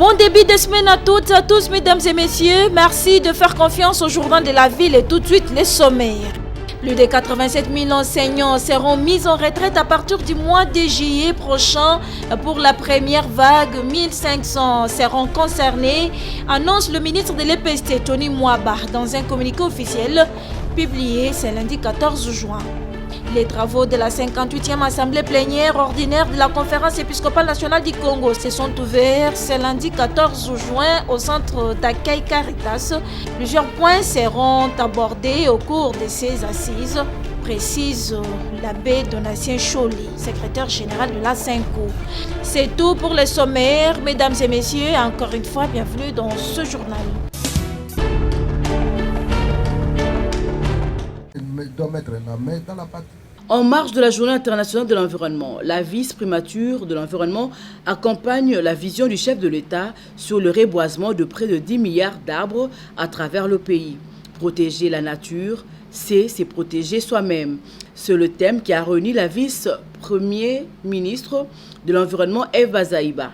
Bon début de semaine à toutes et à tous, mesdames et messieurs. Merci de faire confiance au journal de la ville et tout de suite les sommaires. Plus de 87 000 enseignants seront mis en retraite à partir du mois de juillet prochain. Pour la première vague, 1500 seront concernés, annonce le ministre de l'EPST, Tony Mwaba, dans un communiqué officiel publié ce lundi 14 juin. Les travaux de la 58e Assemblée plénière ordinaire de la Conférence épiscopale nationale du Congo se sont ouverts ce lundi 14 juin au centre d'accueil Caritas. Plusieurs points seront abordés au cours de ces assises, précise l'abbé Donatien Choli, secrétaire général de la SENCO. C'est tout pour les sommaires, mesdames et messieurs. Encore une fois, bienvenue dans ce journal. En marge de la Journée internationale de l'environnement, la vice-primature de l'environnement accompagne la vision du chef de l'État sur le reboisement de près de 10 milliards d'arbres à travers le pays. Protéger la nature, c'est protéger soi-même. C'est le thème qui a réuni la vice-premier ministre de l'environnement Eva Zaïba,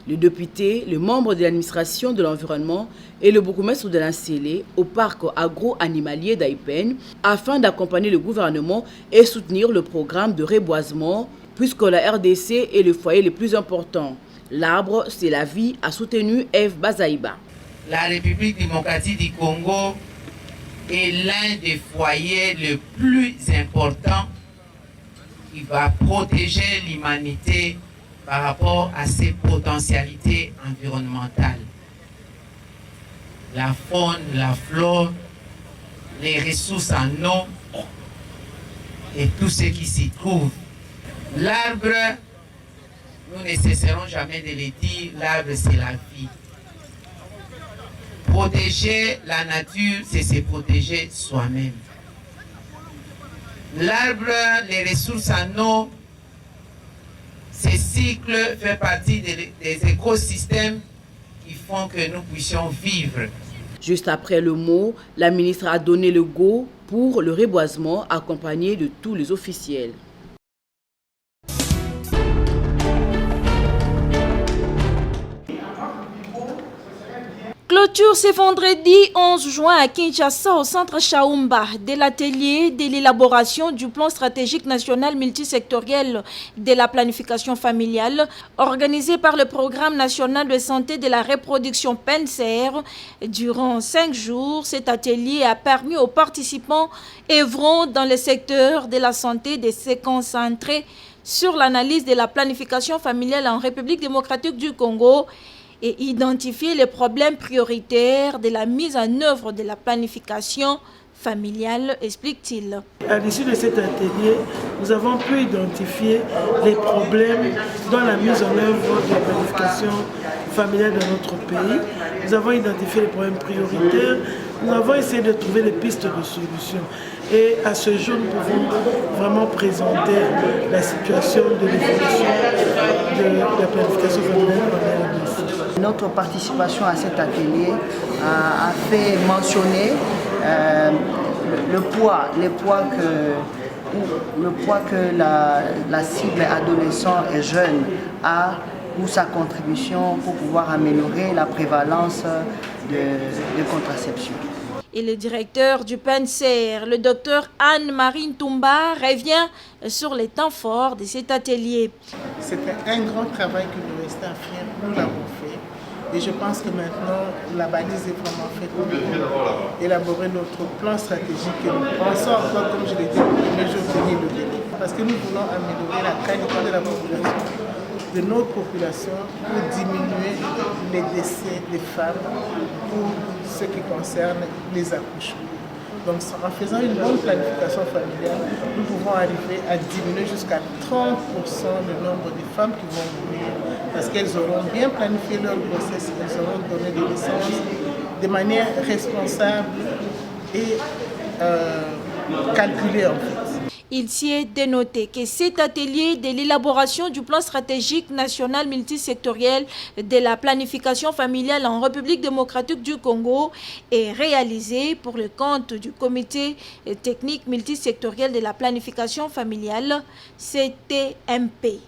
le député, le membre de l'administration de l'environnement et le bourgmestre de l'Ancélé au parc agro-animalier d'Aïpen afin d'accompagner le gouvernement et soutenir le programme de reboisement puisque la RDC est le foyer le plus important. L'arbre, c'est la vie, a soutenu Eve Bazaïba. La République démocratique du Congo est l'un des foyers les plus importants qui va protéger l'humanité par rapport à ses potentialités environnementales. La faune, la flore, les ressources en eau et tout ce qui s'y trouve. L'arbre, nous ne cesserons jamais de le dire, l'arbre c'est la vie. Protéger la nature, c'est se protéger soi-même. L'arbre, les ressources en eau, ces cycles font partie des écosystèmes qui font que nous puissions vivre. Juste après le mot, la ministre a donné le go pour le reboisement accompagné de tous les officiels. Clôture ce vendredi 11 juin à Kinshasa au centre Chaumba de l'atelier de l'élaboration du plan stratégique national multisectoriel de la planification familiale organisé par le Programme national de santé de la reproduction PNCR. Durant 5 jours, cet atelier a permis aux participants œuvrant dans le secteur de la santé de se concentrer sur l'analyse de la planification familiale en République démocratique du Congo et identifier les problèmes prioritaires de la mise en œuvre de la planification familiale, explique-t-il. À l'issue de cet atelier, nous avons pu identifier les problèmes dans la mise en œuvre de la planification familiale dans notre pays. Nous avons identifié les problèmes prioritaires, nous avons essayé de trouver des pistes de solutions. Et à ce jour, nous pouvons vraiment présenter la situation de l'évolution de la planification familiale en RDC. Notre participation à cet atelier a fait mentionner le poids que la cible adolescent et jeune a pour sa contribution pour pouvoir améliorer la prévalence de contraception. Et le directeur du PNCR, le docteur Anne-Marie Ntumba, revient sur les temps forts de cet atelier. C'était un grand travail que nous restons fiers, nous l'avons fait. Et je pense que maintenant, la balise est vraiment faite pour élaborer notre plan stratégique et nous pensons encore, comme je l'ai dit, le jour tenir le délai. Parce que nous voulons améliorer la qualité de la population, de notre population, pour diminuer les décès des femmes pour ce qui concerne les accouchements. Donc en faisant une bonne planification familiale, nous pouvons arriver à diminuer jusqu'à 30% le nombre de femmes qui vont mourir parce qu'elles auront bien planifié leur grossesse, elles auront donné des naissances de manière responsable et calculée en fait. Il s'y est dénoté que cet atelier de l'élaboration du plan stratégique national multisectoriel de la planification familiale en République démocratique du Congo est réalisé pour le compte du comité technique multisectoriel de la planification familiale, CTMP.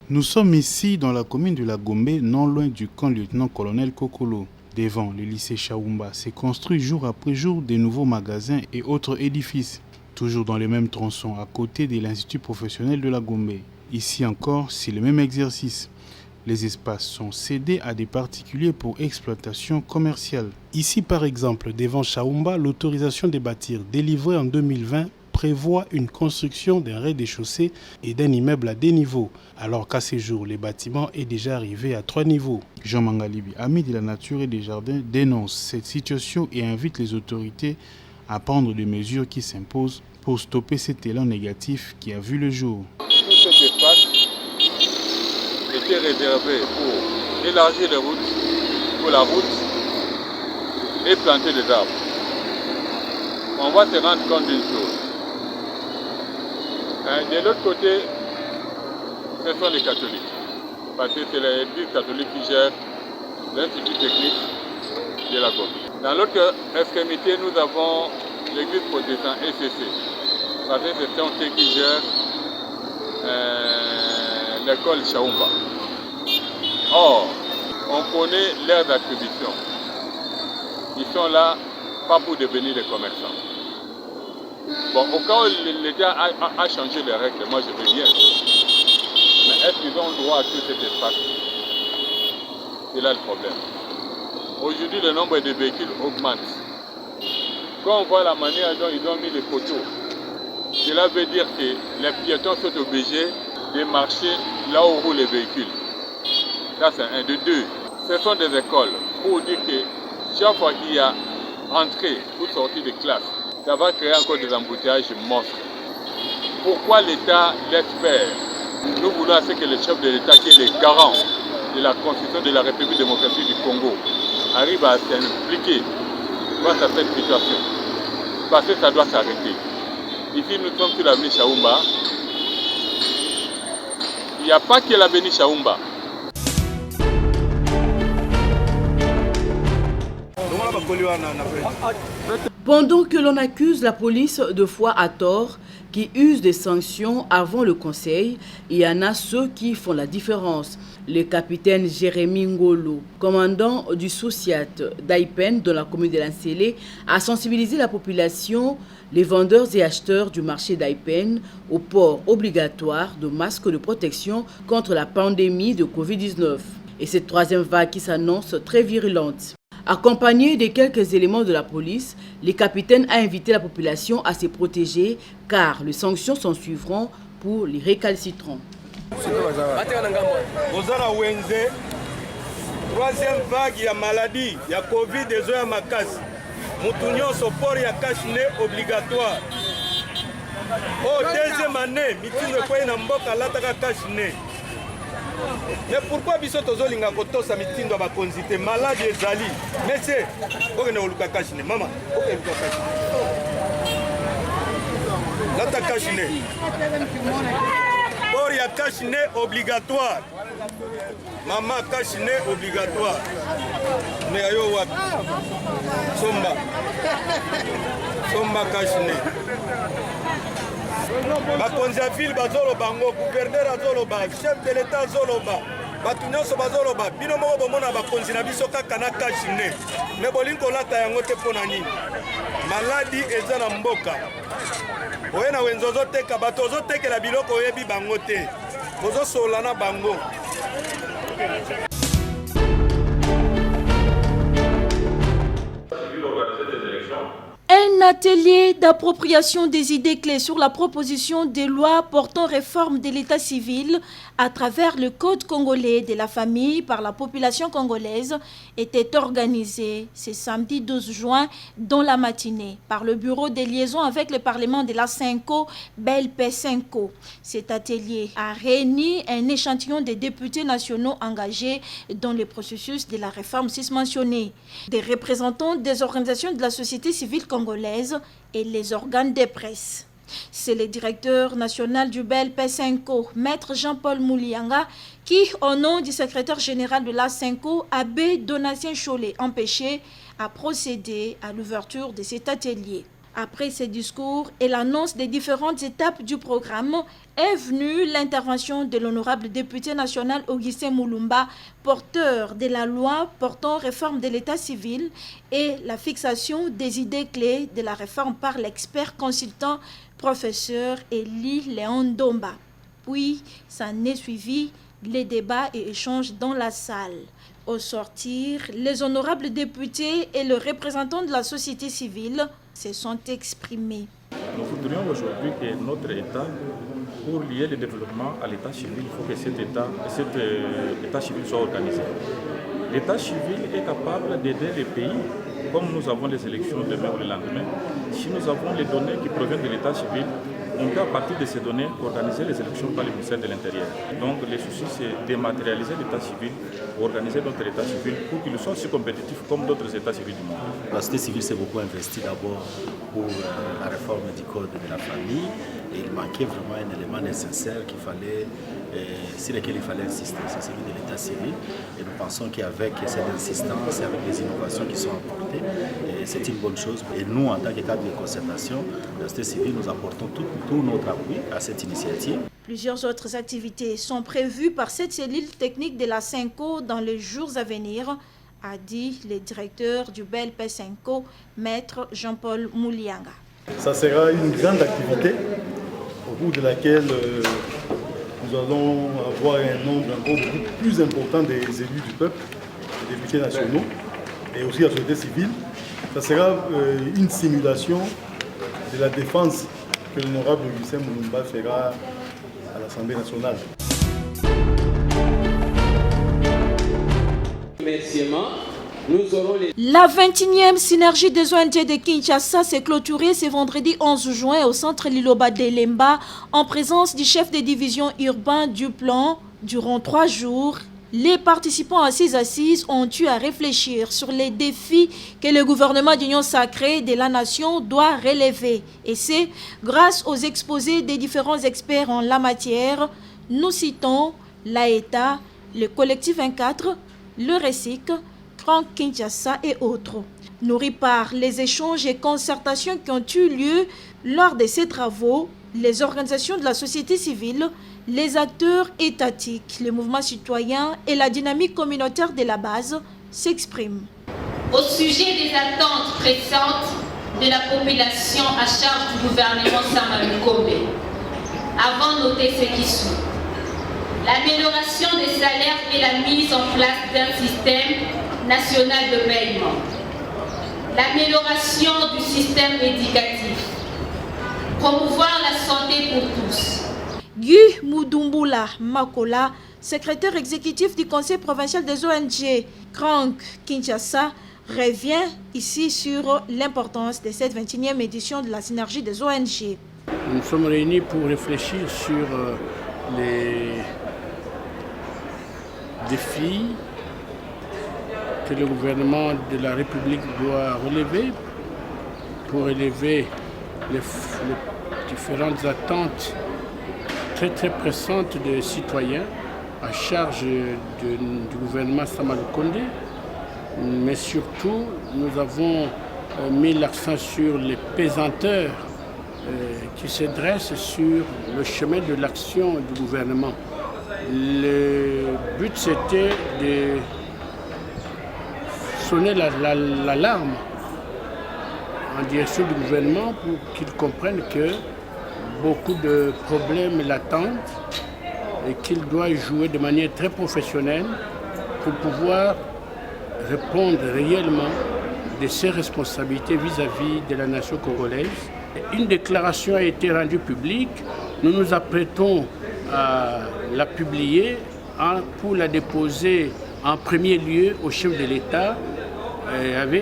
Nous sommes ici dans la commune de la Gombe, non loin du camp lieutenant-colonel Kokolo. Devant le lycée Chaoumba, s'est construit jour après jour des nouveaux magasins et autres édifices, toujours dans les mêmes tronçons, à côté de l'Institut professionnel de la Gombe. Ici encore, c'est le même exercice. Les espaces sont cédés à des particuliers pour exploitation commerciale. Ici, par exemple, devant Chaoumba, l'autorisation de bâtir délivrée en 2020 prévoit une construction d'un rez-de-chaussée et d'un immeuble à 2 niveaux, alors qu'à ce jour, le bâtiment est déjà arrivé à 3 niveaux. Jean Mangalibi, ami de la nature et des jardins, dénonce cette situation et invite les autorités à prendre des mesures qui s'imposent pour stopper cet élan négatif qui a vu le jour. Tout cet espace était réservé pour élargir les routes, pour la route et planter des arbres. On va se rendre compte d'une chose. De l'autre côté, ce sont les catholiques, parce que c'est l'église catholique qui gère l'Institut technique de la Gombe. Dans l'autre extrémité, nous avons l'église protestante ECC, parce que c'est eux qui gèrent l'école Chaoumba. Or, on connaît leurs attributions. Ils sont là pas pour devenir des commerçants. Bon, au cas où l'État a changé les règles, moi je veux bien. Mais est-ce qu'ils ont le droit à tout cet espace? C'est là le problème. Aujourd'hui, le nombre de véhicules augmente. Quand on voit la manière dont ils ont mis les poteaux, cela veut dire que les piétons sont obligés de marcher là où roulent les véhicules. Ça, c'est un. De deux, ce sont des écoles pour dire que chaque fois qu'il y a entrée ou sortie de classe, ça va créer encore des embouteillages monstres. Pourquoi l'État laisse faire? Nous voulons que le chef de l'État, qui est le garant de la Constitution de la République démocratique du Congo, arrive à s'impliquer face à cette situation. Parce que ça doit s'arrêter. Ici, nous sommes sur l'avenue Chaoumba. Il n'y a pas que l'avenue Chaoumba. Pendant que l'on accuse la police de foi à tort, qui use des sanctions avant le conseil, il y en a ceux qui font la différence. Le capitaine Jérémy Ngolo, commandant du Sociat d'Aipen dans la commune de Lansele, a sensibilisé la population, les vendeurs et acheteurs du marché d'Aipen au port obligatoire de masques de protection contre la pandémie de Covid-19. Et cette troisième vague qui s'annonce très virulente. Accompagné de quelques éléments de la police, le capitaine a invité la population à se protéger car les sanctions s'en suivront pour les récalcitrants. Troisième vague ya maladie, ya Covid des ya makasi. Mutunyo sopor ya cache-nez obligatoire. Oh, deuxième année, mitindo kwa ina mboka lataka cache-nez. Mais pourquoi biso tozolinga kotosa mitindo ba konzite malade ezali? Monsieur, okene oluka cache-nez, mama, okene oluka cache-nez. Lata cache-nez. Port ya cache-nez obligatoire. Maman cache-nez obligatoire. Mais ayo wapi? Somba cache-nez. Bakonzi ya ville bazoloba ngo, gouverneur azoloba, chef de l'état azoloba, bato nyonso bazoloba, bino moko bomona bakonzi na biso kaka na cache-nez. Mais bolingi kolata yango te mpo na nini? Maladi eza na mboka. Oye na wenzo ozoteka, bato ozotekela biloko oyebi bango te. Ozosola na bango. Un atelier d'appropriation des idées clés sur la proposition des lois portant réforme de l'état civil à travers le Code congolais de la famille par la population congolaise était organisé ce samedi 12 juin dans la matinée par le bureau des liaisons avec le Parlement de la Cinco, BELPE Cinco. Cet atelier a réuni un échantillon des députés nationaux engagés dans le processus de la réforme susmentionnée, des représentants des organisations de la société civile congolaise et les organes de presse. C'est le directeur national du BELPE Cinco, Maître Jean-Paul Moulianga, qui, au nom du secrétaire général de la Cinco, Abbé Donatien Cholet, empêché à procéder à l'ouverture de cet atelier. Après ces discours et l'annonce des différentes étapes du programme, est venue l'intervention de l'honorable député national Augustin Moulumba, porteur de la loi portant réforme de l'état civil et la fixation des idées clés de la réforme par l'expert consultant professeur Eli Léon Domba. Puis, s'en est suivi les débats et échanges dans la salle. Au sortir, les honorables députés et le représentant de la société civile se sont exprimés. Nous voudrions aujourd'hui que notre État, pour lier le développement à l'état civil, il faut que cet état civil soit organisé. L'état civil est capable d'aider les pays, comme nous avons les élections demain ou le lendemain. Si nous avons les données qui proviennent de l'état civil, on peut à partir de ces données organiser les élections par le ministère de l'Intérieur. Donc le souci c'est dématérialiser l'état civil, organiser notre état civil pour qu'il soit aussi compétitif comme d'autres états civils du monde. La société civile s'est beaucoup investie d'abord pour la réforme du code de la famille et il manquait vraiment un élément nécessaire sur lequel il fallait insister, c'est celui de l'état civil. Et nous pensons qu'avec cette insistance et avec les innovations qui sont apportées, c'est une bonne chose. Et nous, en tant que cadre de concertation, la société civile, nous apportons tout notre appui à cette initiative. Plusieurs autres activités sont prévues par cette cellule technique de la Senco dans les jours à venir, a dit le directeur du BLP Senco, maître Jean-Paul Moulianga. Ça sera une grande activité au cours de laquelle nous allons avoir un nombre beaucoup plus important des élus du peuple, des députés nationaux et aussi la société civile. Ça sera une simulation de la défense que l'honorable Augustin Moulumba fera à l'Assemblée nationale. La 21e synergie des ONG de Kinshasa s'est clôturée ce vendredi 11 juin au centre Liloba d'Elemba en présence du chef de division urbain du plan. Durant 3 jours, les participants à ces assises ont eu à réfléchir sur les défis que le gouvernement d'Union sacrée de la nation doit relever. Et c'est grâce aux exposés des différents experts en la matière. Nous citons l'AETA, le collectif 24, le RESIC, Kinshasa et autres. Nourris par les échanges et concertations qui ont eu lieu lors de ces travaux, les organisations de la société civile, les acteurs étatiques, les mouvements citoyens et la dynamique communautaire de la base s'expriment. Au sujet des attentes pressantes de la population à charge du gouvernement Samalukombe, avant de noter ce qui suit. L'amélioration des salaires et la mise en place d'un système national de paiement. L'amélioration du système éducatif. Promouvoir la santé pour tous. Guy Moudumbula Makola, secrétaire exécutif du Conseil provincial des ONG Crank Kinshasa, revient ici sur l'importance de cette 21e édition de la synergie des ONG. Nous sommes réunis pour réfléchir sur les défis que le gouvernement de la République doit relever pour élever les différentes attentes très pressantes des citoyens à charge du gouvernement Samalukombe. Mais surtout, nous avons mis l'accent sur les pesanteurs qui se dressent sur le chemin de l'action du gouvernement. Le but, c'était de sonner l'alarme en direction du gouvernement pour qu'ils comprennent que beaucoup de problèmes l'attendent et qu'il doit jouer de manière très professionnelle pour pouvoir répondre réellement de ses responsabilités vis-à-vis de la nation congolaise. Une déclaration a été rendue publique. Nous nous apprêtons à la publier pour la déposer en premier lieu au chef de l'État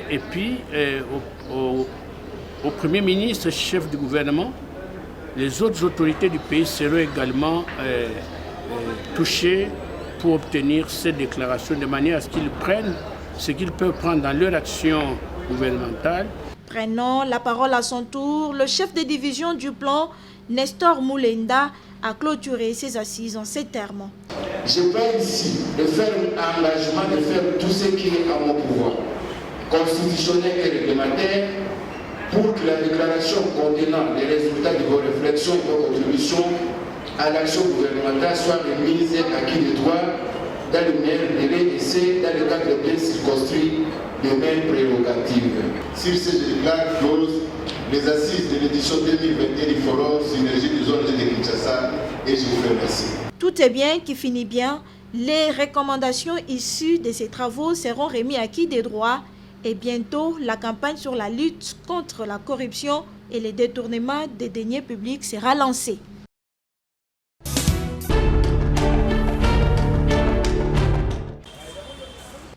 et puis au Premier ministre, chef du gouvernement. Les autres autorités du pays seront également touchées pour obtenir cette déclaration de manière à ce qu'ils prennent ce qu'ils peuvent prendre dans leur action gouvernementale. Prenant la parole à son tour, le chef de division du plan, Nestor Moulenda, a clôturé ses assises en ces termes. Je parle ici de faire un engagement de faire tout ce qui est à mon pouvoir, constitutionnel et réglementaire, pour que la déclaration contenant les résultats de vos réflexions et vos contributions à l'action gouvernementale soit remise à qui de droit dans le meilleur délai et c'est dans le cadre bien circonscrit des mêmes prérogatives. Sur ce, je déclare close les assises de l'édition 2021 du Forum Synergie des zones de Kinshasa et je vous remercie. Tout est bien qui finit bien. Les recommandations issues de ces travaux seront remises à qui des droits et bientôt la campagne sur la lutte contre la corruption et les détournements des deniers publics sera lancée.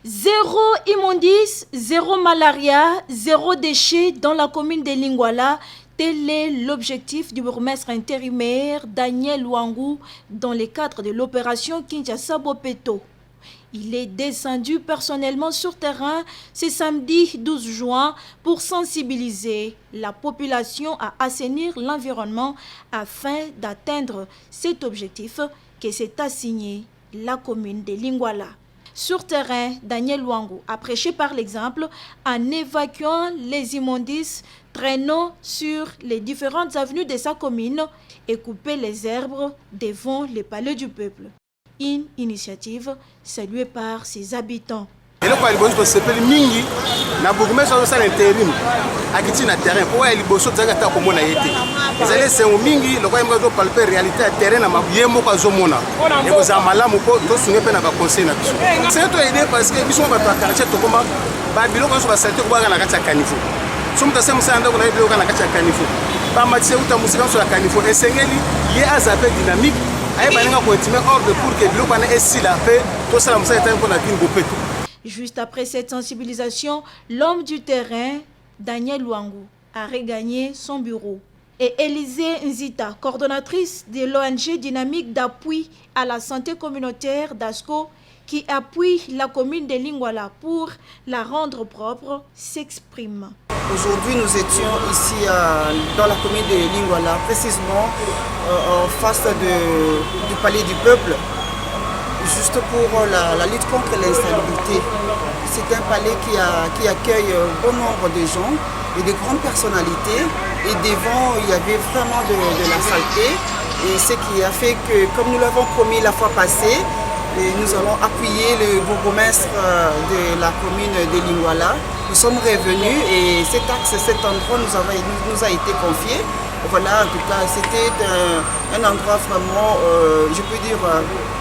Zéro immondice, zéro malaria, zéro déchet dans la commune de Lingwala. Tel est l'objectif du bourgmestre intérimaire Daniel Luangu dans le cadre de l'opération Kinshasa Bopeto. Il est descendu personnellement sur terrain ce samedi 12 juin pour sensibiliser la population à assainir l'environnement afin d'atteindre cet objectif que s'est assigné la commune de Lingwala. Sur terrain, Daniel Luangu a prêché par l'exemple en évacuant les immondices traînant sur les différentes avenues de sa commune et couper les herbes devant le palais du peuple. Une initiative saluée par ses habitants. eloko ya liboso tosepeli mingi na bourgmestre azosala intérim akiti na terrain po ya liboso tozalaki ata komona ye te ezali esengo mingi lokola yemoko azopalpe réalité ya terrain na ye moko azomona ekozala malamu po tosunge mpe na baconseil na biso seke toyede parce que biso mo bato ya quartier tokoma babiloko nyonso basalite kobwaka na kati ya kanifo so moto asala mosala ndako na ye biloko na kati ya kanifo bamatise uta mosika nyonso ya kanifo esengeli ye aza mpe dynamique ayebaninga kointime ordre pour que biloko wana esila mpe tosala mosala etani mpona kini bopeto. Juste après cette sensibilisation, l'homme du terrain, Daniel Luangu, a regagné son bureau. Et Élisée Nzita, coordonnatrice de l'ONG Dynamique d'appui à la santé communautaire d'ASCO, qui appuie la commune de Lingwala pour la rendre propre, s'exprime. Aujourd'hui, nous étions ici dans la commune de Lingwala, précisément en face du palais du peuple. Juste pour la lutte contre l'insalubrité. C'est un palais qui accueille un bon nombre de gens et de grandes personnalités. Et devant, il y avait vraiment de la saleté. Et ce qui a fait que, comme nous l'avons promis la fois passée, nous allons appuyer le bourgmestre de la commune de Lingwala. Nous sommes revenus et cet endroit nous a été confié. Voilà, en tout cas, c'était un endroit vraiment, je peux dire,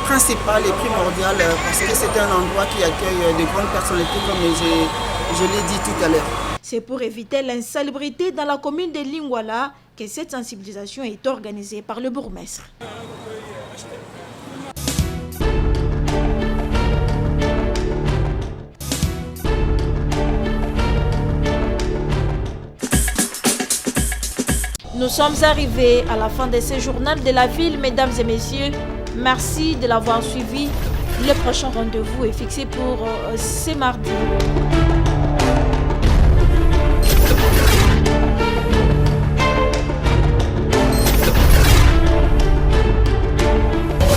principal et primordial parce que c'est un endroit qui accueille de grandes personnalités comme je l'ai dit tout à l'heure. C'est pour éviter l'insalubrité dans la commune de Lingwala que cette sensibilisation est organisée par le bourgmestre. Nous sommes arrivés à la fin de ce journal de la ville, mesdames et messieurs. Merci de l'avoir suivi. Le prochain rendez-vous est fixé pour ce mardi.